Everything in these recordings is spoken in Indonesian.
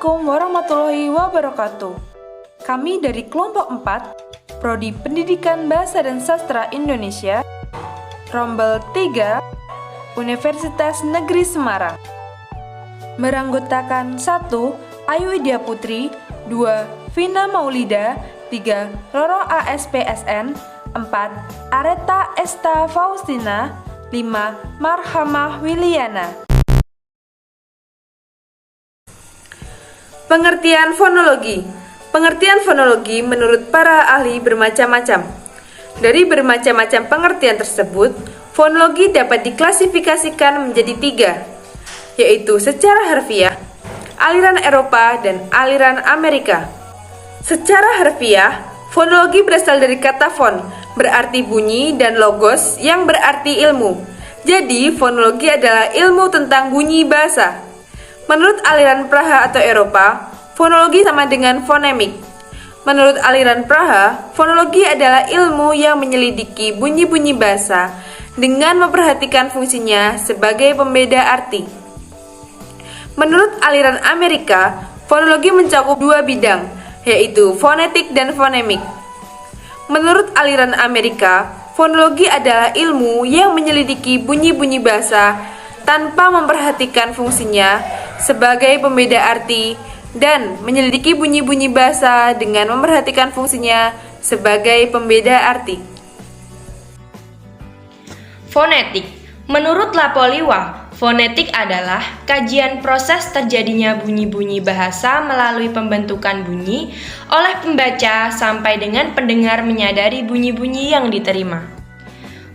Assalamualaikum warahmatullahi wabarakatuh. Kami dari kelompok 4, Prodi Pendidikan Bahasa dan Sastra Indonesia, Rombel 3, Universitas Negeri Semarang. Beranggotakan 1. Ayu Widya Putri, 2. Vina Maulida, 3. Roro ASPSN, 4. Areta Esta Faustina, 5. Marhamah Wiliana. Pengertian fonologi. Pengertian fonologi menurut para ahli bermacam-macam. Dari bermacam-macam pengertian tersebut, fonologi dapat diklasifikasikan menjadi 3, yaitu secara harfiah, aliran Eropa, dan aliran Amerika. Secara harfiah, fonologi berasal dari kata fon, berarti bunyi, dan logos yang berarti ilmu. Jadi, fonologi adalah ilmu tentang bunyi bahasa. Menurut aliran Praha atau Eropa, fonologi sama dengan fonemik. Menurut aliran Praha, fonologi adalah ilmu yang menyelidiki bunyi-bunyi bahasa dengan memperhatikan fungsinya sebagai pembeda arti. Menurut aliran Amerika, fonologi mencakup 2 bidang, yaitu fonetik dan fonemik. Menurut aliran Amerika, fonologi adalah ilmu yang menyelidiki bunyi-bunyi bahasa tanpa memperhatikan fungsinya sebagai pembeda arti dan menyelidiki bunyi-bunyi bahasa dengan memperhatikan fungsinya sebagai pembeda arti. Fonetik. Menurut Lapoliwa, fonetik adalah kajian proses terjadinya bunyi-bunyi bahasa melalui pembentukan bunyi oleh pembaca sampai dengan pendengar menyadari bunyi-bunyi yang diterima.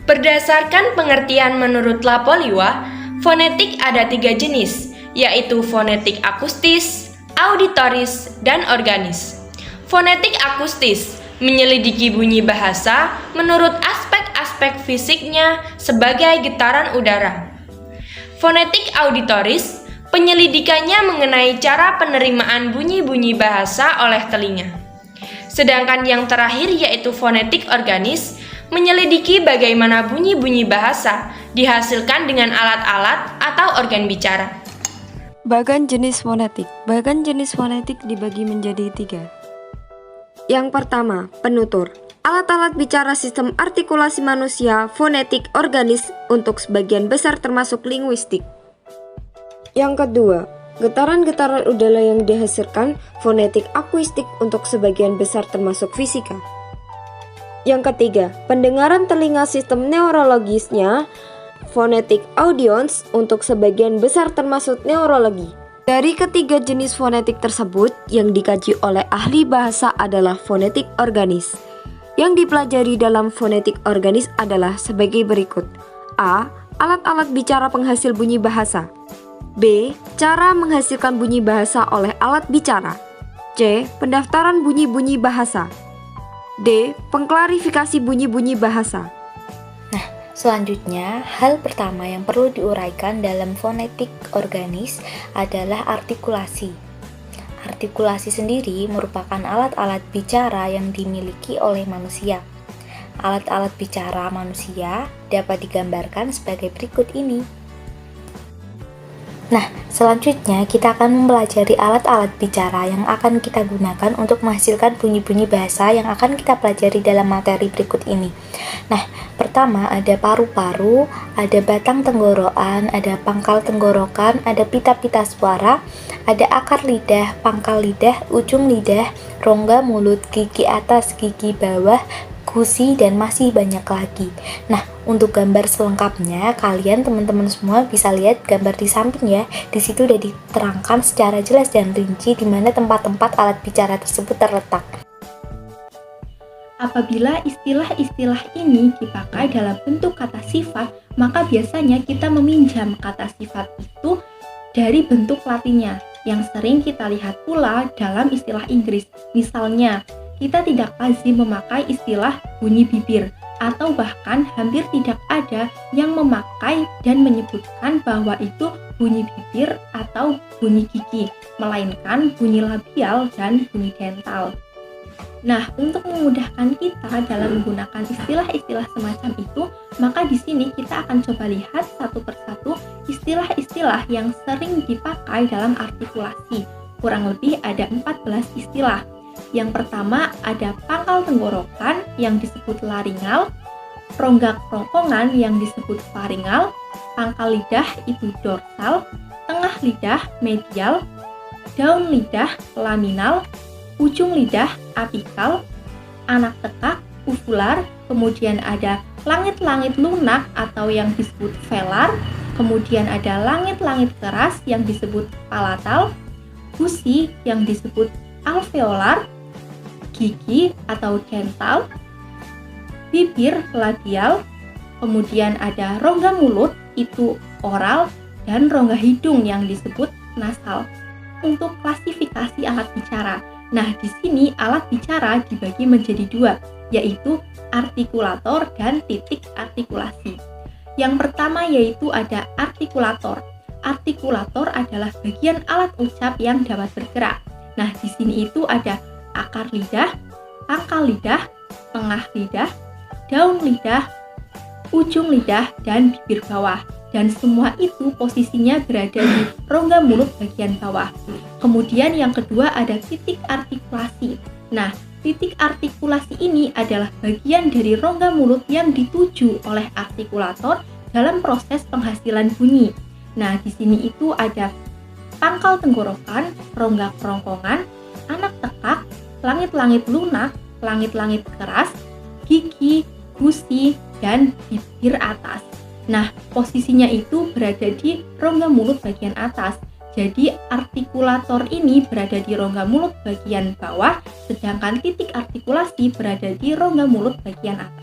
Berdasarkan pengertian menurut Lapoliwa, fonetik ada 3 jenis, yaitu fonetik akustis, auditoris, dan organis. Fonetik akustis menyelidiki bunyi bahasa menurut aspek-aspek fisiknya sebagai getaran udara. Fonetik auditoris penyelidikannya mengenai cara penerimaan bunyi-bunyi bahasa oleh telinga. Sedangkan yang terakhir yaitu fonetik organis menyelidiki bagaimana bunyi-bunyi bahasa dihasilkan dengan alat-alat atau organ bicara. Bagan jenis fonetik. Bagan jenis fonetik dibagi menjadi 3. Yang pertama, penutur. Alat-alat bicara sistem artikulasi manusia, fonetik organis untuk sebagian besar termasuk linguistik. Yang kedua, getaran-getaran udara yang dihasilkan, fonetik akuistik untuk sebagian besar termasuk fisika. Yang ketiga, pendengaran telinga sistem neurologisnya, fonetik audience untuk sebagian besar termasuk neurologi. Dari ketiga jenis fonetik tersebut, yang dikaji oleh ahli bahasa adalah fonetik organis. Yang dipelajari dalam fonetik organis adalah sebagai berikut. A. Alat-alat bicara penghasil bunyi bahasa. B. Cara menghasilkan bunyi bahasa oleh alat bicara. C. Pendaftaran bunyi-bunyi bahasa. D. Pengklarifikasi bunyi-bunyi bahasa. Selanjutnya, hal pertama yang perlu diuraikan dalam fonetik organis adalah artikulasi. Artikulasi sendiri merupakan alat-alat bicara yang dimiliki oleh manusia. Alat-alat bicara manusia dapat digambarkan sebagai berikut ini. Nah, selanjutnya kita akan mempelajari alat-alat bicara yang akan kita gunakan untuk menghasilkan bunyi-bunyi bahasa yang akan kita pelajari dalam materi berikut ini. Nah, pertama ada paru-paru, ada batang tenggorokan, ada pangkal tenggorokan, ada pita-pita suara, ada akar lidah, pangkal lidah, ujung lidah, rongga mulut, gigi atas, gigi bawah, gusi, dan masih banyak lagi. Nah, untuk gambar selengkapnya, kalian teman-teman semua bisa lihat gambar di samping ya. Di situ udah diterangkan secara jelas dan rinci di mana tempat-tempat alat bicara tersebut terletak. Apabila istilah-istilah ini dipakai dalam bentuk kata sifat, maka biasanya kita meminjam kata sifat itu dari bentuk latinnya, yang sering kita lihat pula dalam istilah Inggris. Misalnya, kita tidak lazim memakai istilah bunyi bibir, atau bahkan hampir tidak ada yang memakai dan menyebutkan bahwa itu bunyi bibir atau bunyi gigi, melainkan bunyi labial dan bunyi dental. Nah, untuk memudahkan kita dalam menggunakan istilah-istilah semacam itu, maka di sini kita akan coba lihat satu persatu istilah-istilah yang sering dipakai dalam artikulasi. kurang lebih ada 14 istilah. Yang pertama ada pangkal tenggorokan yang disebut laringal, rongga kerongkongan yang disebut faringal, pangkal lidah itu dorsal, tengah lidah medial, daun lidah laminal, ujung lidah apikal, anak tekak uvular, kemudian ada langit-langit lunak atau yang disebut velar, kemudian ada langit-langit keras yang disebut palatal, gusi yang disebut alveolar, gigi atau dental, bibir labial, kemudian ada rongga mulut itu oral, dan rongga hidung yang disebut nasal. Untuk klasifikasi alat bicara. Nah, di sini alat bicara dibagi menjadi dua, yaitu artikulator dan titik artikulasi. Yang pertama yaitu ada artikulator. Artikulator adalah bagian alat ucap yang dapat bergerak. Nah, di sini itu ada akar lidah, pangkal lidah, tengah lidah, daun lidah, ujung lidah, dan bibir bawah. Dan semua itu posisinya berada di rongga mulut bagian bawah. Kemudian yang kedua ada titik artikulasi. Nah, titik artikulasi ini adalah bagian dari rongga mulut yang dituju oleh artikulator dalam proses penghasilan bunyi. Nah, di sini itu ada pangkal tenggorokan, rongga kerongkongan, anak tekak, langit-langit lunak, langit-langit keras, gigi, gusi, dan bibir atas. Nah, posisinya itu berada di rongga mulut bagian atas. Jadi artikulator ini berada di rongga mulut bagian bawah, sedangkan titik artikulasi berada di rongga mulut bagian atas.